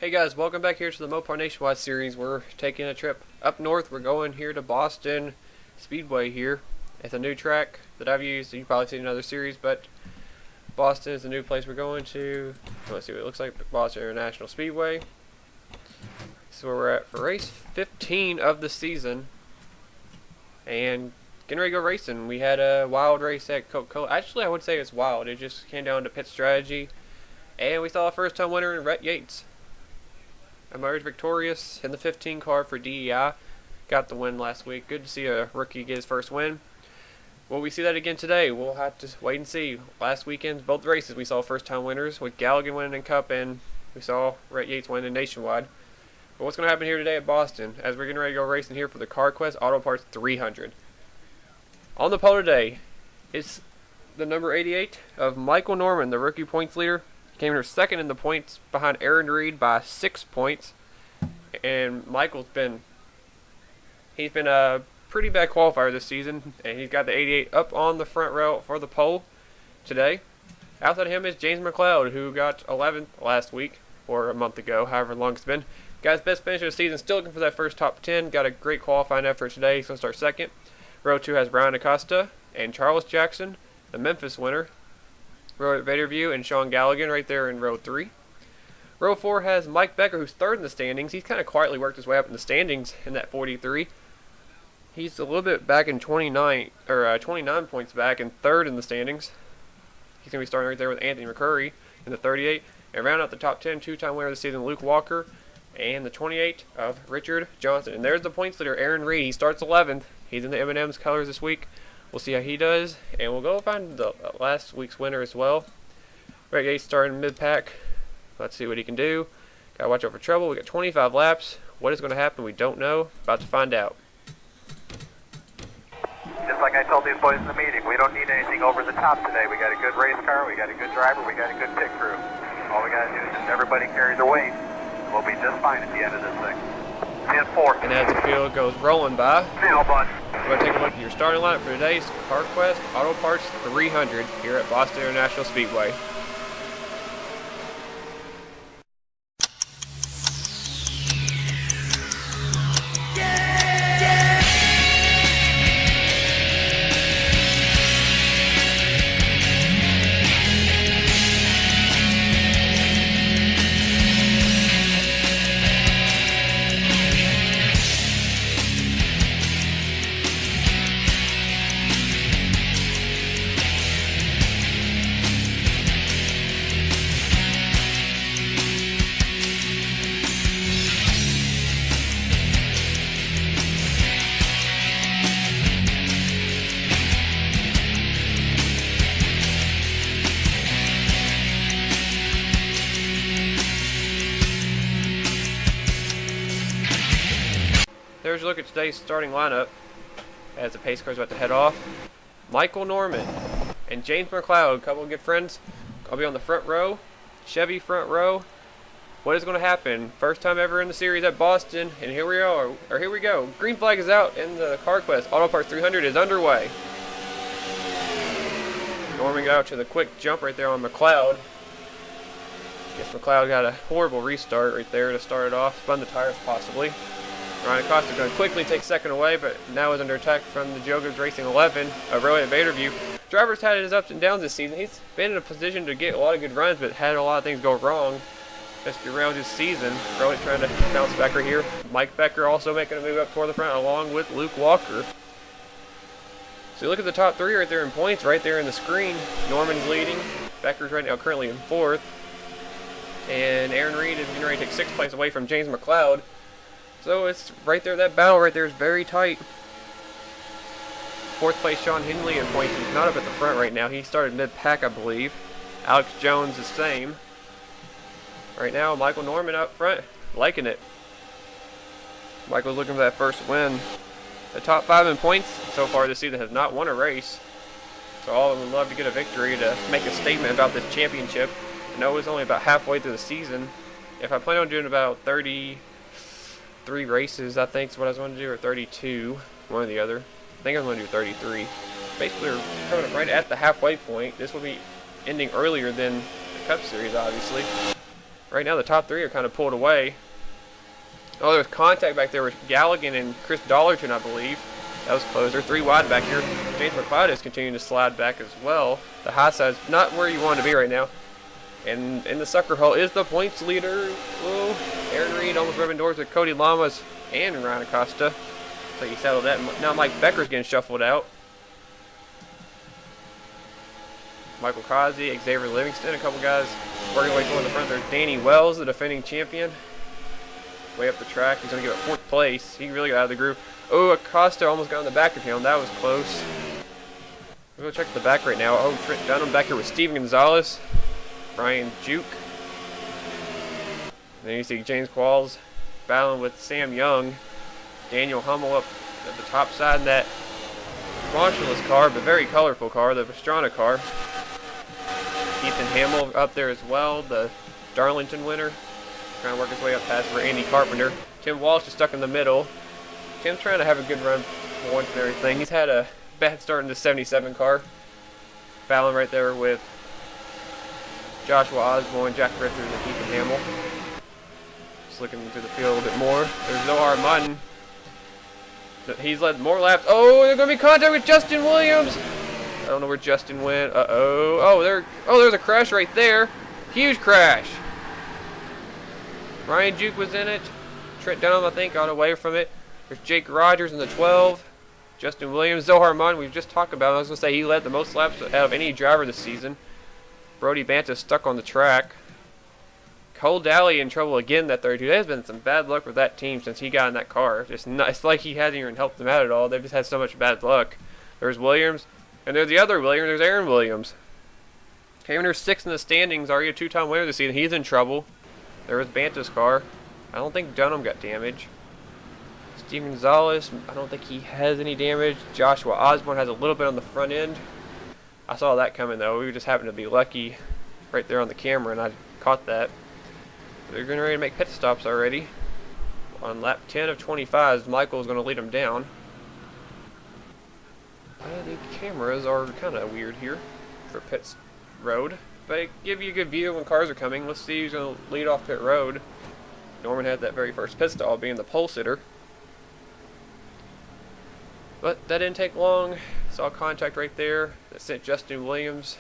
Hey guys, welcome back here to the Mopar Nationwide series. We're taking a trip up north. We're going here to Boston Speedway here. It's a new track that I've used. You've probably seen in other series, but Boston is the new place we're going to. Let's see what it looks like. Boston International Speedway. This is where we're at for race 15 of the season. And getting ready to go racing. We had a wild race at Coca-Cola. Actually, I would say it's wild. It just came down to pit strategy. And we saw a first-time winner in Rhett Yates. Emerged victorious in the 15 car for DEI. Got the win last week. Good to see a rookie get his first win. Will we see that again today? We'll have to wait and see. Last weekend, both races, we saw first-time winners with Galligan winning in Cup, and we saw Rhett Yates winning Nationwide. But what's going to happen here today at Boston as we're getting ready to go racing here for the Carquest Auto Parts 300. On the pole today, it's the number 88 of Michael Norman, the rookie points leader. Came in second in the points behind Aaron Reed by 6 points. And Michael's been a pretty bad qualifier this season, and he's got the 88 up on the front row for the pole today. Outside of him is James McLeod, who got 11th last week, or a month ago, however long it's been. Got his best finish of the season, still looking for that first top 10. Got a great qualifying effort today. He's going to start second. Row 2 has Brian Acosta and Charles Jackson, the Memphis winner. Row at Vaderview and Sean Galligan right there in row 3. Row 4 has Mike Becker, who's third in the standings. He's kind of quietly worked his way up in the standings in that 43. He's a little bit back in 29 points back and third in the standings. He's going to be starting right there with Anthony McCurry in the 38. And round out the top 10, two-time winner of the season, Luke Walker, and the 28 of Richard Johnson. And there's the points leader, Aaron Reed. He starts 11th. He's in the M&M's colors this week. We'll see how he does, and we'll go find the last week's winner as well. Rhett Yates starting mid-pack. Let's see what he can do. Gotta watch out for trouble. We got 25 laps. What is going to happen, we don't know. About to find out. Just like I told these boys in the meeting, we don't need anything over the top today. We got a good race car, we got a good driver, we got a good pit crew. All we got to do is just everybody carry their weight. We'll be just fine at the end of this thing. 10-4. And as the field goes rolling by, Feel, bud. we're going to take a look at your starting lineup for today's Carquest Auto Parts 300 here at Boston International Speedway. There's a look at today's starting lineup as the pace car's about to head off. Michael Norman and James McLeod, a couple of good friends. I'll be on the front row, Chevy front row. What is going to happen? First time ever in the series at Boston, and here we are. Or here we go. Green flag is out, and the Carquest Auto Parts 300 is underway. Norman got out to the quick jump right there on McLeod. Guess McLeod got a horrible restart right there to start it off. Spun the tires possibly. Ryan Acosta going to quickly take second away, but now is under attack from the Jogos Racing 11 of Rowan at Vaderview. Driver's had his ups and downs this season. He's been in a position to get a lot of good runs, but had a lot of things go wrong just around his season. Rowan trying to bounce back right here. Mike Becker also making a move up toward the front along with Luke Walker. So you look at the top three right there in points, right there in the screen. Norman's leading. Becker's right now currently in fourth. And Aaron Reed is getting ready to take sixth place away from James McLeod. So it's right there, that battle right there is very tight. Fourth place, Sean Henley in points. He's not up at the front right now. He started mid-pack, I believe. Alex Jones the same. Right now, Michael Norman up front, liking it. Michael's looking for that first win. The top 5 in points so far this season has not won a race. So all of them would love to get a victory to make a statement about this championship. I know it's only about halfway through the season. If I plan on doing about 33 races, I think is what I was going to do, or 32, one or the other. I think I'm going to do 33. Basically, we're coming up right at the halfway point. This will be ending earlier than the Cup Series, obviously. Right now the top three are kind of pulled away. Oh, there was contact back there with Galligan and Chris Dollarton, I believe. That was close. They're 3 wide back here. James McLeod is continuing to slide back as well. The high side's not where you want to be right now. And in the sucker hole is the points leader. Whoa. Aaron Reed almost rubbing doors with Cody Lamas and Ryan Acosta. So he settled that. Now Mike Becker's getting shuffled out. Michael Kazi, Xavier Livingston, a couple guys working away toward the front. There's Danny Wells, the defending champion. Way up the track. He's going to give it 4th place. He really got out of the groove. Oh, Acosta almost got on the back of him. That was close. We'll go check the back right now. Oh, Trent Dunham back here with Steven Gonzalez. Brian Juke. Then you see James Qualls battling with Sam Young. Daniel Hummel up at the top side in that sponsorless car, but very colorful car, the Pastrana car. Ethan Hamill up there as well, the Darlington winner. Trying to work his way up past for Andy Carpenter. Tim Walsh is stuck in the middle. Tim's trying to have a good run for once and everything. He's had a bad start in the 77 car. Battling right there with Joshua Osborne, Jack Richards, and Ethan Hamill. Just looking through the field a little bit more. There's Zohar Mutton. He's led more laps. Oh, they're going to be contact with Justin Williams. I don't know where Justin went. Uh-oh. Oh, there's a crash right there. Huge crash. Ryan Juke was in it. Trent Dunham, I think, got away from it. There's Jake Rogers in the 12. Justin Williams. Zohar Mutton, we've just talked about him. I was going to say he led the most laps out of any driver this season. Brody Banta stuck on the track. Cole Daly in trouble again that 32. There's been some bad luck with that team since he got in that car. It's like he hasn't even helped them out at all. They've just had so much bad luck. There's Williams, and there's the other Williams. There's Aaron Williams. Came in 6th in the standings, already a 2-time winner this season. He's in trouble. There was Banta's car. I don't think Dunham got damage. Steven Gonzalez, I don't think he has any damage. Joshua Osborne has a little bit on the front end. I saw that coming though. We just happened to be lucky right there on the camera, and I caught that. They're getting ready to make pit stops already. On lap 10 of 25, Michael's going to lead them down. The cameras are kind of weird here for pit road, but they give you a good view when cars are coming. Let's see who's going to lead off pit road. Norman had that very first pit stop, being the pole sitter. But that didn't take long. Saw contact right there that sent Justin Williams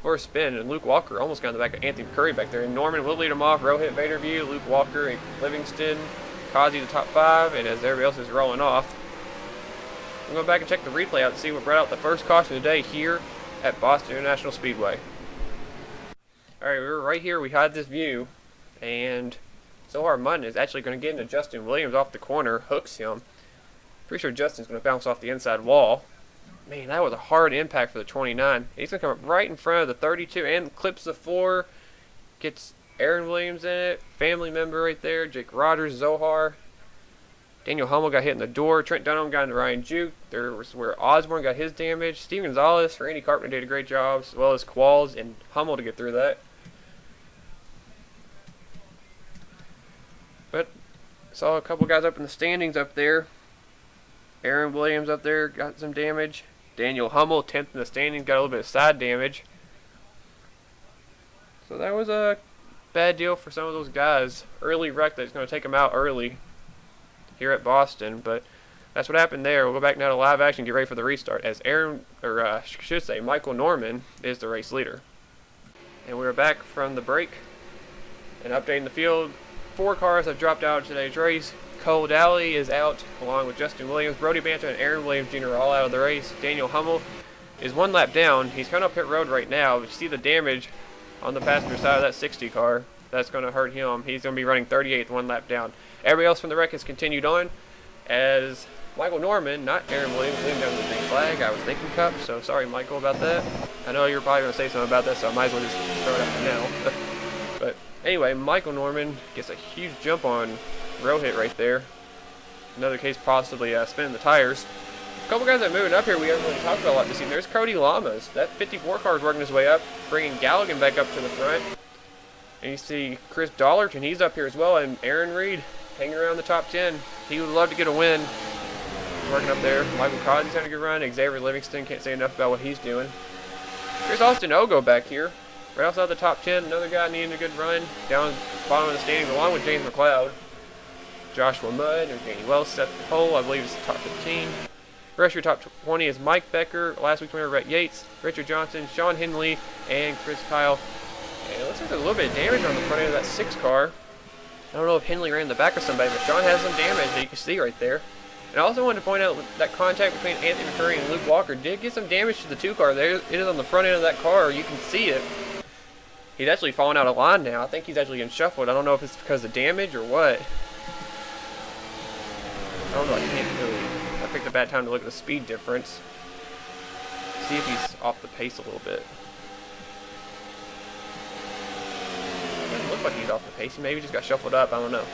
for a spin, and Luke Walker almost got in the back of Anthony Curry back there. And Norman will lead him off. Rohit Vaderview, Luke Walker, Livingston, Kazi the top 5, and as everybody else is rolling off. I'm going back and check the replay out to see what brought out the first caution of the day here at Boston International Speedway. Alright, we were right here. We had this view, and Zohar Mutton is actually going to get into Justin Williams off the corner, hooks him. Pretty sure Justin's going to bounce off the inside wall. Man, that was a hard impact for the 29. He's going to come up right in front of the 32 and clips the 4. Gets Aaron Williams in it. Family member right there. Jake Rogers, Zohar. Daniel Hummel got hit in the door. Trent Dunham got into Ryan Juke. There was where Osborne got his damage. Steven Gonzalez, Randy Carpenter did a great job, as well as Qualls and Hummel to get through that. But saw a couple guys up in the standings up there. Aaron Williams up there got some damage. Daniel Hummel, 10th in the standings, got a little bit of side damage. So that was a bad deal for some of those guys. Early wreck that's going to take them out early here at Boston, but that's what happened there. We'll go back now to live action, get ready for the restart, as Michael Norman is the race leader. And we're back from the break and updating the field. 4 cars have dropped out of today's race. Cole Daly is out along with Justin Williams. Brody Banta and Aaron Williams Jr. are all out of the race. Daniel Hummel is 1 lap down. He's coming up pit road right now. But you see the damage on the passenger side of that 60 car. That's going to hurt him. He's going to be running 38th, 1 lap down. Everybody else from the wreck has continued on as Michael Norman, not Aaron Williams, leading down the big flag. I was thinking Cup, so sorry, Michael, about that. I know you're probably going to say something about that, so I might as well just throw it out now. But anyway, Michael Norman gets a huge jump on Rohit right there. Another case possibly spinning the tires. A couple guys that are moving up here we haven't really talked about a lot this season. There's Cody Lamas. That 54 car is working his way up, bringing Galligan back up to the front. And you see Chris Dollarton, he's up here as well, and Aaron Reed hanging around the top 10. He would love to get a win. He's working up there. Michael Codd's having a good run. Xavier Livingston, can't say enough about what he's doing. There's Austin Ogo back here. Right outside the top 10, another guy needing a good run down bottom of the standings, along with James McLeod. Joshua Mudd and Danny Wells set the pole. I believe it's the top 15. The rest of your top 20 is Mike Becker, last week's winner Rhett Yates, Richard Johnson, Sean Henley, and Chris Kyle. And it looks like there's a little bit of damage on the front end of that 6 car. I don't know if Henley ran in the back of somebody, but Sean has some damage that you can see right there. And I also wanted to point out that contact between Anthony McCurry and Luke Walker did get some damage to the 2 car. There it is on the front end of that car. You can see it. He's actually falling out of line now. I think he's actually getting shuffled. I don't know if it's because of damage or what. I don't know. I can't really. I picked a bad time to look at the speed difference. See if he's off the pace a little bit. It doesn't look like he's off the pace. He maybe just got shuffled up. I don't know.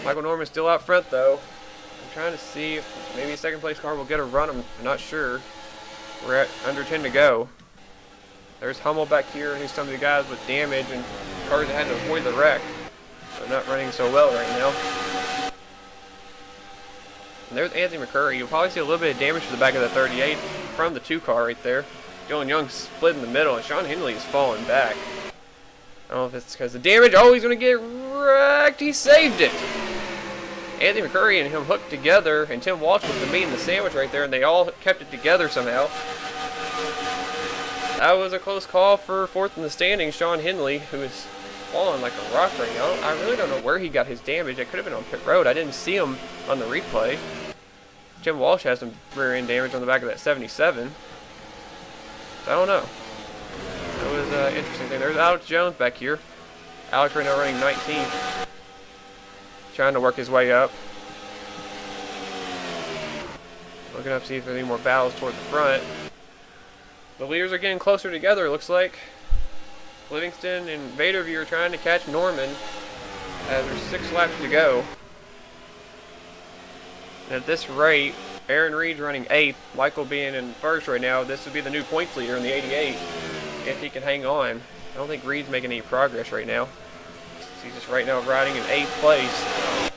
Michael Norman's still out front though. I'm trying to see if maybe a second place car will get a run. I'm not sure. We're at under 10 to go. There's Hummel back here, who's some of the guys with damage and cars that had to avoid the wreck. So not running so well right now. And there's Anthony McCurry. You'll probably see a little bit of damage to the back of the 38 from the 2 car right there. Dylan Young split in the middle, and Sean Henley is falling back. I don't know if it's because of damage. Oh, he's going to get wrecked. He saved it. Anthony McCurry and him hooked together, and Tim Walsh was the meat in the sandwich right there, and they all kept it together somehow. That was a close call for 4th in the standings. Sean Henley, who is falling like a rock right now. I really don't know where he got his damage. It could have been on pit road. I didn't see him on the replay. Tim Walsh has some rear end damage on the back of that 77. So I don't know. That was an interesting thing. There's Alex Jones back here. Alex right now running 19th. Trying to work his way up. Looking up to see if there's any more battles toward the front. The leaders are getting closer together, it looks like. Livingston and Vaderview are trying to catch Norman as there's 6 laps to go. And at this rate, Aaron Reed's running 8th, Michael being in 1st right now. This would be the new points leader in the 88 if he can hang on. I don't think Reed's making any progress right now. He's just right now riding in 8th place.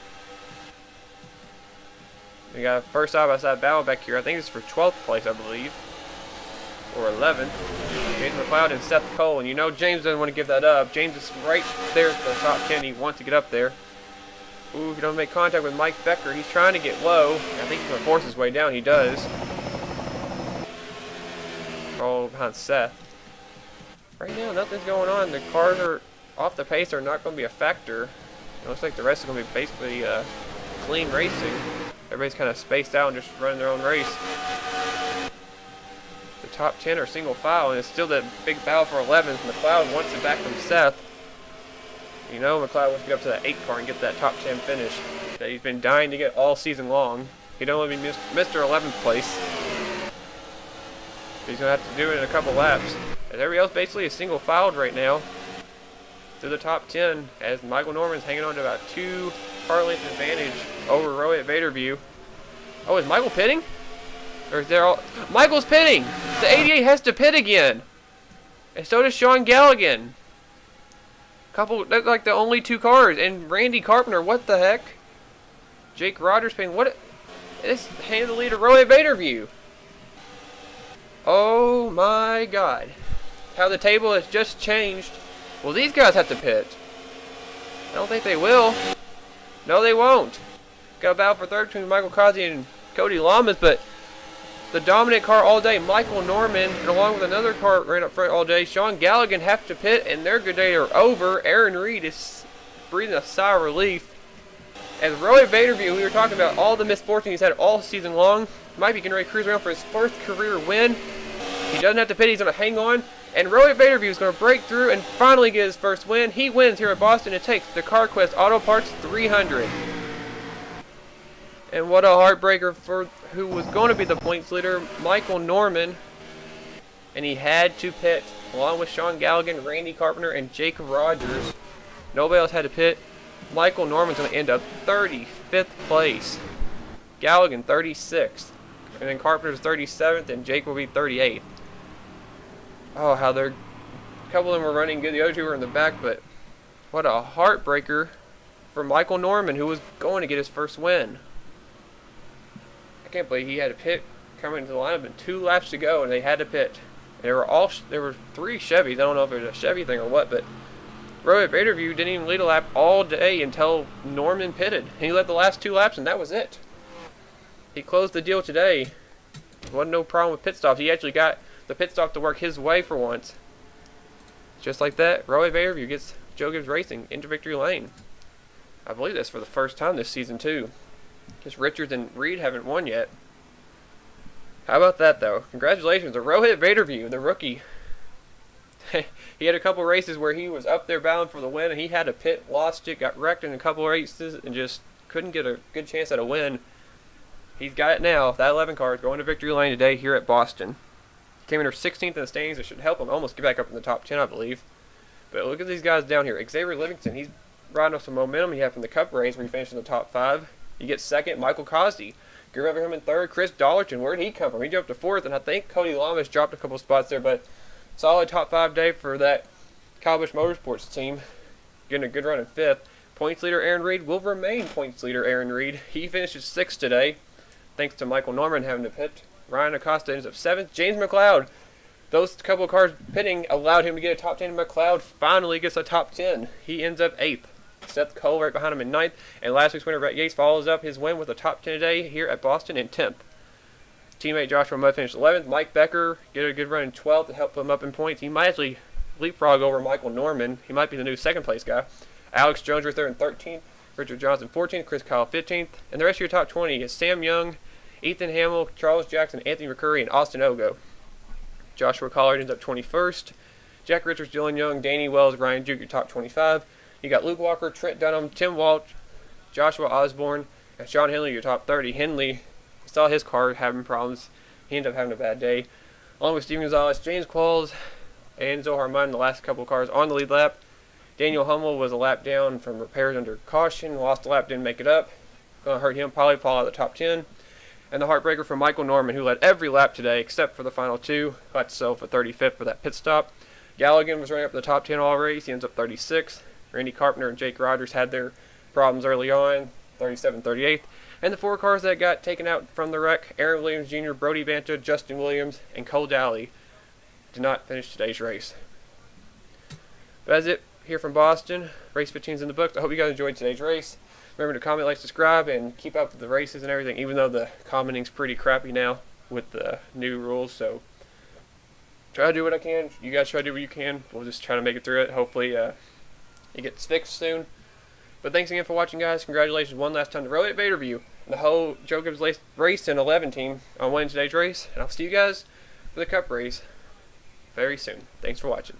We got a first side-by-side battle back here. I think it's for 12th place, I believe. Or 11th. James McLeod and Seth Cole. And you know James doesn't want to give that up. James is right there at the top 10. He wants to get up there. Ooh, he don't make contact with Mike Becker. He's trying to get low. I think he's going to force his way down. He does. All behind Seth. Right now, nothing's going on. The cars are off the pace. Are not going to be a factor. It looks like the rest is going to be basically clean racing. Everybody's kind of spaced out and just running their own race. The top 10 are single file, and it's still that big battle for 11th. McLeod wants it back from Seth. You know McLeod wants to get up to that 8 car and get that top 10 finish that he's been dying to get all season long. He'd only be Mr. 11th place. He's going to have to do it in a couple laps. As everybody else basically is single filed right now through the top 10, as Michael Norman's hanging on to about 2 car length advantage over Roy at Vaderview. Oh, is Michael pitting? Or is there all... Michael's pitting! The 88 has to pit again! And so does Sean Galligan. That's like the only 2 cars. And Randy Carpenter, what the heck? Jake Rogers pitting. What? It's handed the lead to Roy at Vaderview. Oh my god. How the table has just changed. Well, these guys have to pit. I don't think they will. No, they won't. Got a battle for 3rd between Michael Kazi and Cody Lamas, but the dominant car all day, Michael Norman, and along with another car ran up front all day, Sean Galligan have to pit, and their good day are over. Aaron Reed is breathing a sigh of relief. As Roy Vaderview, we were talking about all the misfortune he's had all season long, might be getting ready to cruise around for his 1st career win. He doesn't have to pit, he's going to hang on. And Roy Vaderview is going to break through and finally get his 1st win. He wins here at Boston and takes the Carquest Auto Parts 300. And what a heartbreaker for who was going to be the points leader, Michael Norman. And he had to pit, along with Sean Galligan, Randy Carpenter, and Jake Rogers. Nobody else had to pit. Michael Norman's going to end up 35th place. Galligan 36th. And then Carpenter's 37th, and Jake will be 38th. Oh, how they're... A couple of them were running good. The other 2 were in the back, but what a heartbreaker for Michael Norman, who was going to get his 1st win. I can't believe he had to pit coming into the lineup and 2 laps to go, and they had to pit. There were 3 Chevys. I don't know if it was a Chevy thing or what, but Rohit Vaderview didn't even lead a lap all day until Norman pitted. And he led the last 2 laps, and that was it. He closed the deal today. Wasn't no problem with pit stops. He actually got the pit stop to work his way for once. Just like that, Rohit Vaderview gets Joe Gibbs Racing into victory lane. I believe that's for the first time this season, too. Because Richards and Reed haven't won yet. How about that, though? Congratulations to Rohit Vaderview, the rookie. He had a couple races where he was up there bound for the win, and he had a pit, lost it, got wrecked in a couple races, and just couldn't get a good chance at a win. He's got it now. That 11 car is going to victory lane today here at Boston. Came in 16th in the standings. It should help him almost get back up in the top 10, I believe. But look at these guys down here. Xavier Livingston, he's riding off some momentum he had from the Cup race where he finished in the top 5. He gets second. Michael Cosby. Grew over him in third. Chris Dollerton, where did he come from? He jumped to 4th, and I think Cody Lamas dropped a couple spots there, but solid top 5 day for that Kyle Busch Motorsports team. Getting a good run in 5th. Points leader Aaron Reed will remain points leader Aaron Reed. He finishes 6th today, thanks to Michael Norman having to pit. Ryan Acosta ends up 7th. James McLeod, those couple of cars pitting allowed him to get a top 10. McLeod finally gets a top 10. He ends up 8th. Seth Cole right behind him in 9th. And last week's winner, Brett Yates, follows up his win with a top 10 today here at Boston in 10th. Teammate Joshua Mudd finished 11th. Mike Becker get a good run in 12th to help him up in points. He might actually leapfrog over Michael Norman. He might be the new 2nd place guy. Alex Jones right there in 13th. Richard Johnson 14th. Chris Kyle 15th. And the rest of your top 20 is Sam Young, Ethan Hamill, Charles Jackson, Anthony McCurry, and Austin Ogo. Joshua Collard ends up 21st. Jack Richards, Dylan Young, Danny Wells, Ryan Duke, your top 25. You got Luke Walker, Trent Dunham, Tim Walsh, Joshua Osborne, and Sean Henley, your top 30. Henley saw his car having problems. He ended up having a bad day. Along with Steven Gonzalez, James Qualls, and Zohar Munn, the last couple of cars on the lead lap. Daniel Hummel was a lap down from repairs under caution. Lost a lap, didn't make it up. Going to hurt him, probably fall out of the top 10. And the heartbreaker for Michael Norman, who led every lap today except for the final 2. Got himself a 35th for that pit stop. Galligan was running up the top 10 all race. He ends up 36th. Randy Carpenter and Jake Rogers had their problems early on, 37th, 38th. And the 4 cars that got taken out from the wreck, Aaron Williams Jr., Brody Banta, Justin Williams, and Cole Dowley, did not finish today's race. But that's it here from Boston. Race 15 is in the books. I hope you guys enjoyed today's race. Remember to comment, like, subscribe, and keep up with the races and everything, even though the commenting's pretty crappy now with the new rules. So try to do what I can. You guys try to do what you can. We'll just try to make it through it. Hopefully it gets fixed soon. But thanks again for watching, guys. Congratulations one last time to Rohit Vaderview and the whole Joe Gibbs Race in 11 team on winning today's race. And I'll see you guys for the Cup race very soon. Thanks for watching.